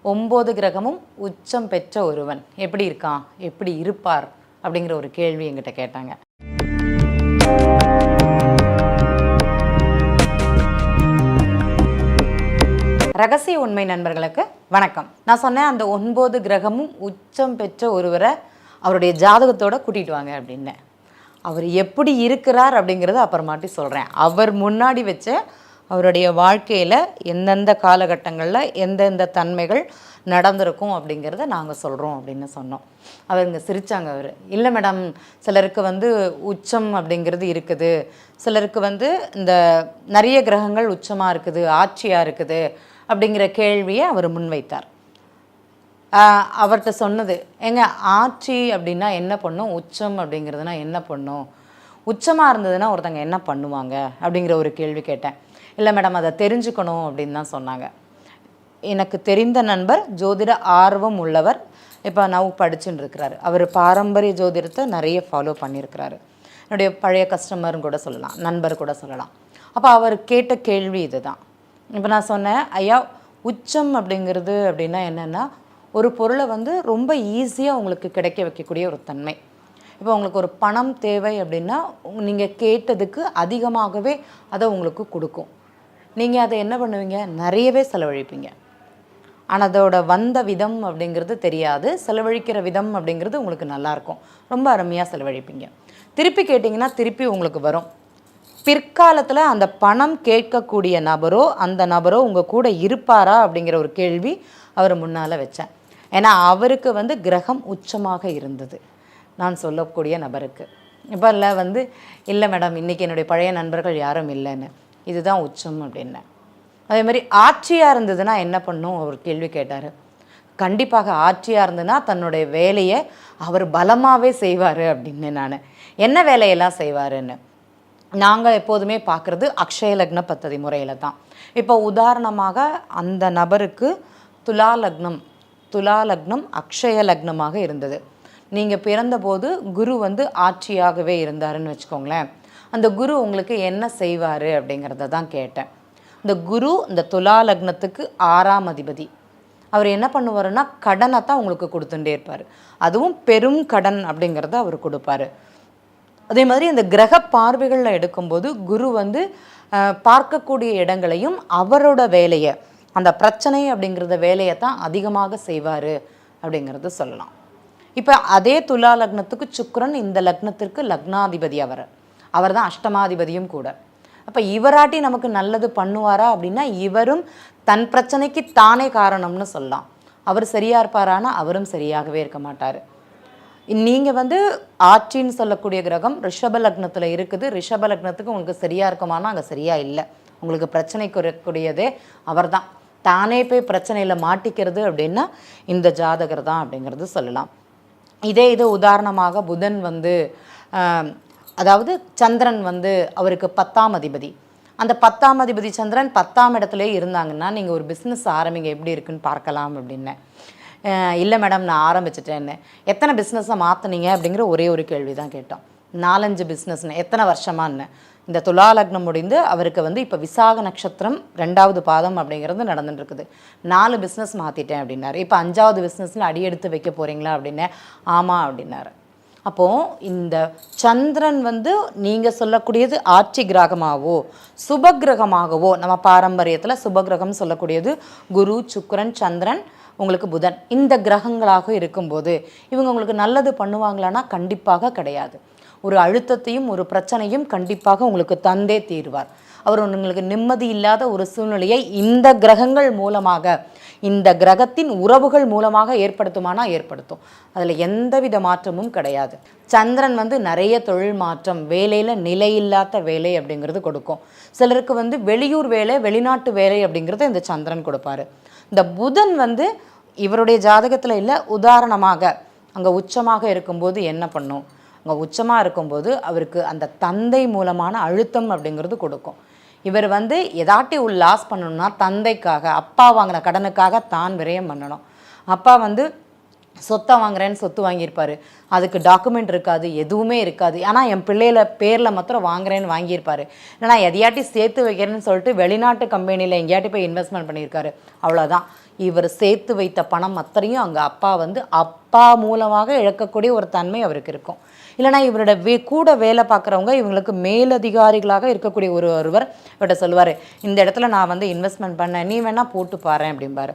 9 கிரகமும் உச்சம் பெற்ற ஒருவன் எப்படி இருக்கான், எப்படி இருப்பார் அப்படிங்கிற ஒரு கேள்வி என்கிட்ட கேட்டாங்க. ரகசிய உண்மை நண்பர்களுக்கு வணக்கம். நான் சொன்னேன் அந்த 9 கிரகமும் உச்சம் பெற்ற ஒருவரை அவருடைய ஜாதகத்தோட கூட்டிகிட்டு வாங்க அப்படின்னு. அவர் எப்படி இருக்கிறார் அப்படிங்கிறத அப்புறமாட்டி சொல்கிறேன். அவர் முன்னாடி வச்ச அவருடைய வாழ்க்கையில் எந்தெந்த காலகட்டங்களில் எந்தெந்த தன்மைகள் நடந்திருக்கும் அப்படிங்கிறத நாங்கள் சொல்கிறோம் அப்படின்னு சொன்னோம். அவருங்க சிரித்தாங்க. அவர் இல்லை மேடம், சிலருக்கு உச்சம் அப்படிங்கிறது இருக்குது, சிலருக்கு இந்த நிறைய கிரகங்கள் உச்சமாக இருக்குது, ஆட்சியாக இருக்குது அப்படிங்கிற கேள்வியை அவர் முன்வைத்தார். அவர்கிட்ட சொன்னது, ஏங்க ஆட்சி அப்படின்னா என்ன பண்ணும், உச்சம் அப்படிங்கிறதுனா என்ன பண்ணும், உச்சமாக இருந்ததுன்னா ஒருத்தங்க என்ன பண்ணுவாங்க அப்படிங்கிற ஒரு கேள்வி கேட்டேன். இல்லை மேடம், அதை தெரிஞ்சுக்கணும் அப்படின்னு தான் சொன்னாங்க. எனக்கு தெரிந்த நண்பர், ஜோதிட ஆர்வம் உள்ளவர், இப்போ நான் படிச்சுட்டு இருக்கிறாரு. அவர் பாரம்பரிய ஜோதிடத்தை நிறைய ஃபாலோ பண்ணியிருக்கிறாரு. என்னுடைய பழைய கஸ்டமரும் கூட சொல்லலாம், நண்பர் கூட சொல்லலாம். அப்போ அவர் கேட்ட கேள்வி இது தான். இப்போ நான் சொன்னேன், ஐயா உச்சம் அப்படிங்கிறது அப்படின்னா என்னென்னா, ஒரு பொருளை ரொம்ப ஈஸியாக உங்களுக்கு கிடைக்க வைக்கக்கூடிய ஒரு தன்மை. இப்போ உங்களுக்கு ஒரு பணம் தேவை அப்படின்னா நீங்கள் கேட்டதுக்கு அதிகமாகவே அதை உங்களுக்கு கொடுக்கும். நீங்கள் அதை என்ன பண்ணுவீங்க, நிறையவே செலவழிப்பீங்க. ஆனால் அதோட வந்த விதம் அப்படிங்கிறது தெரியாது. செலவழிக்கிற விதம் அப்படிங்கிறது உங்களுக்கு நல்லாயிருக்கும், ரொம்ப அருமையாக செலவழிப்பீங்க. திருப்பி கேட்டிங்கன்னா திருப்பி உங்களுக்கு வரும். பிற்காலத்தில் அந்த பணம் கேட்கக்கூடிய நபரோ அந்த நபரோ உங்கள் கூட இருப்பாரா அப்படிங்கிற ஒரு கேள்வி அவர் முன்னால் வச்சேன். ஏன்னா அவருக்கு கிரகம் உச்சமாக இருந்தது, நான் சொல்லக்கூடிய நபருக்கு. இப்போ இல்லை மேடம், இன்றைக்கி என்னுடைய பழைய நண்பர்கள் யாரும் இல்லைன்னு, இதுதான் உச்சம் அப்படின்னு. அதே மாதிரி ஆட்சியாக இருந்ததுன்னா என்ன பண்ணும் அவர் கேள்வி கேட்டார். கண்டிப்பாக ஆட்சியாக இருந்ததுன்னா தன்னுடைய வேலையை அவர் பலமாகவே செய்வார் அப்படின்னு. நான் என்ன வேலையெல்லாம் செய்வாருன்னு நாங்கள் எப்போதுமே பார்க்குறது அக்ஷய லக்ன பத்ததி முறையில் தான். இப்போ உதாரணமாக அந்த நபருக்கு துலா லக்னம் அக்ஷய லக்னமாக இருந்தது. நீங்கள் பிறந்தபோது குரு ஆட்சியாகவே இருந்தாருன்னு வச்சுக்கோங்களேன். அந்த குரு உங்களுக்கு என்ன செய்வார் அப்படிங்கிறத தான் கேட்டேன். இந்த குரு இந்த துலா லக்னத்துக்கு 6ஆம் அதிபதி. அவர் என்ன பண்ணுவாருன்னா கடனை தான் உங்களுக்கு கொடுத்துட்டே இருப்பார். அதுவும் பெரும் கடன் அப்படிங்கிறத அவர் கொடுப்பார். அதே மாதிரி இந்த கிரக பார்வைகளில் எடுக்கும்போது குரு பார்க்கக்கூடிய இடங்களையும் அவரோட வேலையை, அந்த பிரச்சனை அப்படிங்கிறத வேலையை தான் அதிகமாக செய்வார் அப்படிங்கிறது சொல்லலாம். இப்போ அதே துலா லக்னத்துக்கு சுக்கிரன் இந்த லக்னத்திற்கு லக்னாதிபதி. அவர் தான் அஷ்டமாதிபதியும் கூட. அப்போ இவராட்டி நமக்கு நல்லது பண்ணுவாரா அப்படின்னா இவரும் தன் பிரச்சனைக்கு தானே காரணம்னு சொல்லலாம். அவர் சரியாக இருப்பாரானா அவரும் சரியாகவே இருக்க மாட்டார். நீங்கள் ஆட்சின்னு சொல்லக்கூடிய கிரகம் ரிஷப லக்னத்தில் இருக்குது. ரிஷப லக்னத்துக்கு உங்களுக்கு சரியாக இருக்குமானா அங்கே சரியாக இல்லை. உங்களுக்கு பிரச்சனை குறைக்கூடியதே அவர் தான். தானே போய் பிரச்சனையில் மாட்டிக்கிறது அப்படின்னா இந்த ஜாதகர் தான் அப்படிங்கிறது சொல்லலாம். இது உதாரணமாக புதன் அதாவது சந்திரன் அவருக்கு 10ஆம் அதிபதி. அந்த 10ஆம் அதிபதி சந்திரன் 10ஆம் இடத்துலேயே இருந்தாங்கன்னா நீங்கள் ஒரு பிஸ்னஸ் ஆரம்பிங்க, எப்படி இருக்குன்னு பார்க்கலாம் அப்படின்னு. இல்லை மேடம், நான் ஆரம்பிச்சிட்டேன்னு. எத்தனை பிஸ்னஸை மாற்றினீங்க அப்படிங்கிற ஒரே ஒரு கேள்வி தான் கேட்டோம். 4-5 பிஸ்னஸ்ன்னு. எத்தனை வருஷமான்னு. இந்த துலா லக்னம் முடிந்து அவருக்கு இப்போ விசாக நட்சத்திரம் 2வது பாதம் அப்படிங்கிறது நடந்துட்டுருக்குது. 4 பிஸ்னஸ் மாற்றிட்டேன் அப்படின்னாரு. இப்போ 5வது பிஸ்னஸில் அடியெடுத்து வைக்க போகிறீங்களா அப்படின்னு. ஆமாம் அப்படின்னாரு. அப்போது இந்த சந்திரன் நீங்கள் சொல்லக்கூடியது ஆட்சி கிரகமாகவோ சுபகிரகமாகவோ, நம்ம பாரம்பரியத்தில் சுபகிரகம் சொல்லக்கூடியது குரு, சுக்கிரன், சந்திரன், உங்களுக்கு புதன், இந்த கிரகங்களாக இருக்கும்போது இவங்க உங்களுக்கு நல்லது பண்ணுவாங்களான்னா கண்டிப்பாக கிடையாது. ஒரு அழுத்தத்தையும் ஒரு பிரச்சனையும் கண்டிப்பாக உங்களுக்கு தந்தே தீர்வார். அவர் உங்களுக்கு நிம்மதி இல்லாத ஒரு சூழ்நிலையை இந்த கிரகங்கள் மூலமாக, இந்த கிரகத்தின் உறவுகள் மூலமாக ஏற்படுத்துமானா ஏற்படுத்தும். அதில் எந்தவித மாற்றமும் கிடையாது. சந்திரன் நிறைய தொழில் மாற்றம், வேலையில் நிலையில்லாத வேலை அப்படிங்கிறது கொடுக்கும். சிலருக்கு வெளியூர் வேலை, வெளிநாட்டு வேலை அப்படிங்கிறத இந்த சந்திரன் கொடுப்பாரு. இந்த புதன் இவருடைய ஜாதகத்தில் இல்லை, உதாரணமாக அங்கே உச்சமாக இருக்கும்போது என்ன பண்ணும், அங்கே உச்சமாக இருக்கும்போது அவருக்கு அந்த தந்தை மூலமான அழுத்தம் அப்படிங்கிறது கொடுக்கும். இவர் எதாட்டி லாஸ் பண்ணணும்னா தந்தைக்காக, அப்பா வாங்கின கடனுக்காக தான் விரயம் பண்ணணும். அப்பா சொத்தை வாங்குறேன்னு சொத்து வாங்கியிருப்பார், அதுக்கு டாக்குமெண்ட் இருக்காது, எதுவுமே இருக்காது. ஆனால் என் பிள்ளையில பேரில் மாத்திரம் வாங்குறேன்னு வாங்கியிருப்பார். இல்லைனா எதையாட்டி சேர்த்து வைக்கிறேன்னு சொல்லிட்டு வெளிநாட்டு கம்பெனியில் எங்கேயாட்டி போய் இன்வெஸ்ட்மெண்ட் பண்ணியிருக்காரு. அவ்வளோதான். இவர் சேர்த்து வைத்த பணம் அத்தனையும் அங்கே அப்பா மூலமாக இழக்கக்கூடிய ஒரு தன்மை அவருக்கு இருக்கும். இல்லைனா இவரோட கூட வேலை பார்க்குறவங்க இவங்களுக்கு மேலதிகாரிகளாக இருக்கக்கூடிய ஒருவர் இவர்கிட்ட சொல்லுவார், இந்த இடத்துல நான் வந்து இன்வெஸ்ட்மெண்ட் பண்ணேன், நீ வேணால் போட்டு பாரு அப்படிம்பார்.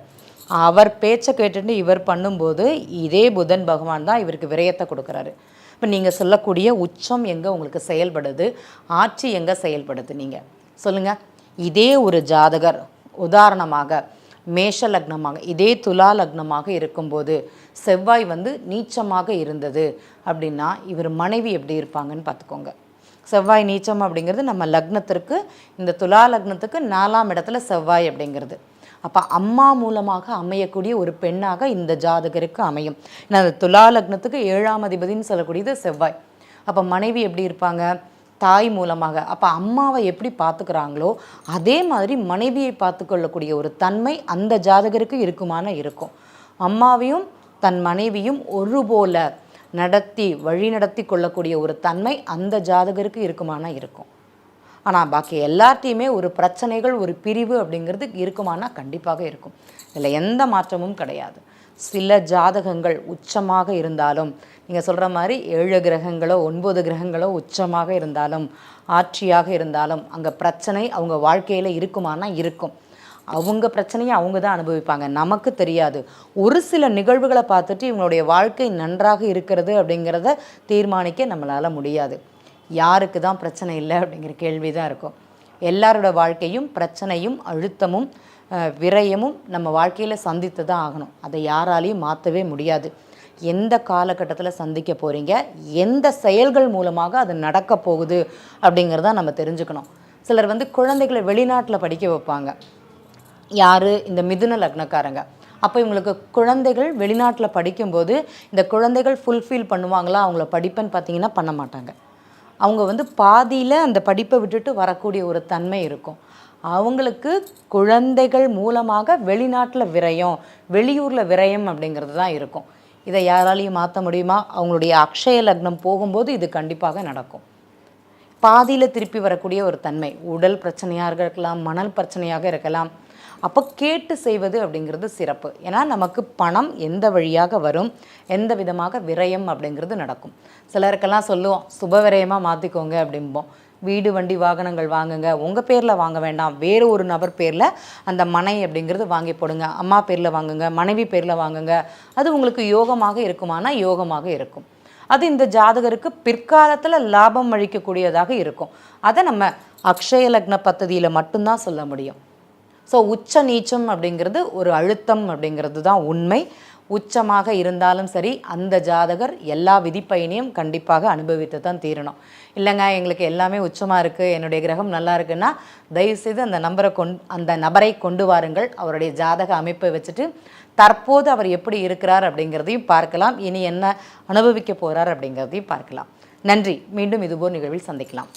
அவர் பேச்சை கேட்டுட்டு இவர் பண்ணும்போது இதே புதன் பகவான் தான் இவருக்கு விரயத்தை கொடுக்குறாரு. இப்போ நீங்கள் சொல்லக்கூடிய உச்சம் எங்கே உங்களுக்கு செயல்படுது, ஆட்சி எங்கே செயல்படுது, நீங்கள் சொல்லுங்கள். இதே ஒரு ஜாதகர் உதாரணமாக மேஷ லக்னமாக, இதே துலா லக்னமாக இருக்கும்போது செவ்வாய் வந்து நீச்சமாக இருந்தது அப்படின்னா இவர் மனைவி எப்படி இருப்பாங்கன்னு பார்த்துக்கோங்க. செவ்வாய் நீச்சம் அப்படிங்கிறது நம்ம லக்னத்திற்கு, இந்த துலா லக்னத்துக்கு 4ஆம் இடத்துல செவ்வாய் அப்படிங்கிறது. அப்போ அம்மா மூலமாக அமையக்கூடிய ஒரு பெண்ணாக இந்த ஜாதகருக்கு அமையும். ஏன்னா அந்த துலா லக்னத்துக்கு 7ஆம் அதிபதினு சொல்லக்கூடியது செவ்வாய். அப்போ மனைவி எப்படி இருப்பாங்க, தாய் மூலமாக. அப்போ அம்மாவை எப்படி பார்த்துக்கிறாங்களோ அதே மாதிரி மனைவியை பார்த்துக்கொள்ளக்கூடிய ஒரு தன்மை அந்த ஜாதகருக்கு இருக்கும். அம்மாவையும் தன் மனைவியும் ஒருபோல வழி நடத்தி கொள்ளக்கூடிய ஒரு தன்மை அந்த ஜாதகருக்கு இருக்கும். ஆனால் பாக்கி எல்லாத்தையுமே ஒரு பிரச்சனைகள், ஒரு பிரிவு அப்படிங்கிறது இருக்குமானா கண்டிப்பாக இருக்கும். இதில் எந்த மாற்றமும் கிடையாது. சில ஜாதகங்கள் உச்சமாக இருந்தாலும், நீங்கள் சொல்கிற மாதிரி 7 கிரகங்களோ 9 கிரகங்களோ உச்சமாக இருந்தாலும், ஆட்சியாக இருந்தாலும், அங்கே பிரச்சனை அவங்க வாழ்க்கையில் இருக்குமானா இருக்கும். அவங்க பிரச்சனையை அவங்க தான் அனுபவிப்பாங்க, நமக்கு தெரியாது. ஒரு சில நிகழ்வுகளை பார்த்துட்டு இவங்களுடைய வாழ்க்கை நன்றாக இருக்கிறது அப்படிங்கிறத தீர்மானிக்க நம்மளால் முடியாது. யாருக்கு தான் பிரச்சனை இல்லை அப்படிங்கிற கேள்வி தான் இருக்கும். எல்லாரோட வாழ்க்கையும் பிரச்சனையும் அழுத்தமும் விரயமும் நம்ம வாழ்க்கையில் சந்தித்து தான் ஆகணும். அதை யாராலையும் மாற்றவே முடியாது. எந்த காலகட்டத்தில் சந்திக்க போகிறீங்க, எந்த செயல்கள் மூலமாக அது நடக்க போகுது அப்படிங்கிறத நம்ம தெரிஞ்சுக்கணும். சிலர் வந்து குழந்தைகளை வெளிநாட்டில் படிக்க வைப்பாங்க. யார்? இந்த மிதுன லக்னக்காரங்க. அப்போ இவங்களுக்கு குழந்தைகள் வெளிநாட்டில் படிக்கும்போது இந்த குழந்தைகள் ஃபுல்ஃபில் பண்ணுவாங்களா அவங்கள படிப்பேன்னு பார்த்தீங்கன்னா பண்ண மாட்டாங்க. அவங்க வந்து பாதியில் அந்த படிப்பை விட்டுட்டு வரக்கூடிய ஒரு தன்மை இருக்கும். அவங்களுக்கு குழந்தைகள் மூலமாக வெளிநாட்டில் விரயம், வெளியூரில் விரயம் அப்படிங்கிறது தான் இருக்கும். இதை யாராலையும் மாற்ற முடியுமா? அவங்களுடைய அக்ஷய லக்னம் போகும்போது இது கண்டிப்பாக நடக்கும். பாதியில் திருப்பி வரக்கூடிய ஒரு தன்மை, உடல் பிரச்சனையாக இருக்கலாம், மணல் பிரச்சனையாக இருக்கலாம். அப்போ கேட்டு செய்வது அப்படிங்கிறது சிறப்பு. ஏன்னா நமக்கு பணம் எந்த வழியாக வரும், எந்த விதமாக விரயம் அப்படிங்கிறது நடக்கும். சிலருக்கெல்லாம் சொல்லுவோம், சுப விரயமாக மாற்றிக்கோங்க அப்படிம்போம். வீடு வண்டி வாகனங்கள் வாங்குங்க, உங்கள் பேரில் வாங்க வேண்டாம், வேறு ஒரு நபர் பேரில் அந்த மனை அப்படிங்கிறது வாங்கி போடுங்க. அம்மா பேரில் வாங்குங்க, மனைவி பேரில் வாங்குங்க. அது உங்களுக்கு யோகமாக இருக்குமானா யோகமாக இருக்கும். அது இந்த ஜாதகருக்கு பிற்காலத்தில் லாபம் அளிக்கக்கூடியதாக இருக்கும். அதை நம்ம அக்ஷய லக்ன பத்ததியில் மட்டும்தான் சொல்ல முடியும். ஸோ உச்ச நீச்சம் அப்படிங்கிறது ஒரு அழுத்தம் அப்படிங்கிறது தான் உண்மை. உச்சமாக இருந்தாலும் சரி, அந்த ஜாதகர் எல்லா விதிப்பயனையும் கண்டிப்பாக அனுபவித்து தான் தீரணும். இல்லைங்க எங்களுக்கு எல்லாமே உச்சமாக இருக்குது, என்னுடைய கிரகம் நல்லா இருக்குன்னா தயவுசெய்து அந்த நபரை கொண்டு வாருங்கள். அவருடைய ஜாதக அமைப்பை வச்சுட்டு தற்போது அவர் எப்படி இருக்கிறார் அப்படிங்கிறதையும் பார்க்கலாம், இனி என்ன அனுபவிக்க போகிறார் அப்படிங்கிறதையும் பார்க்கலாம். நன்றி. மீண்டும் இதுபோல் நிகழ்வில் சந்திக்கலாம்.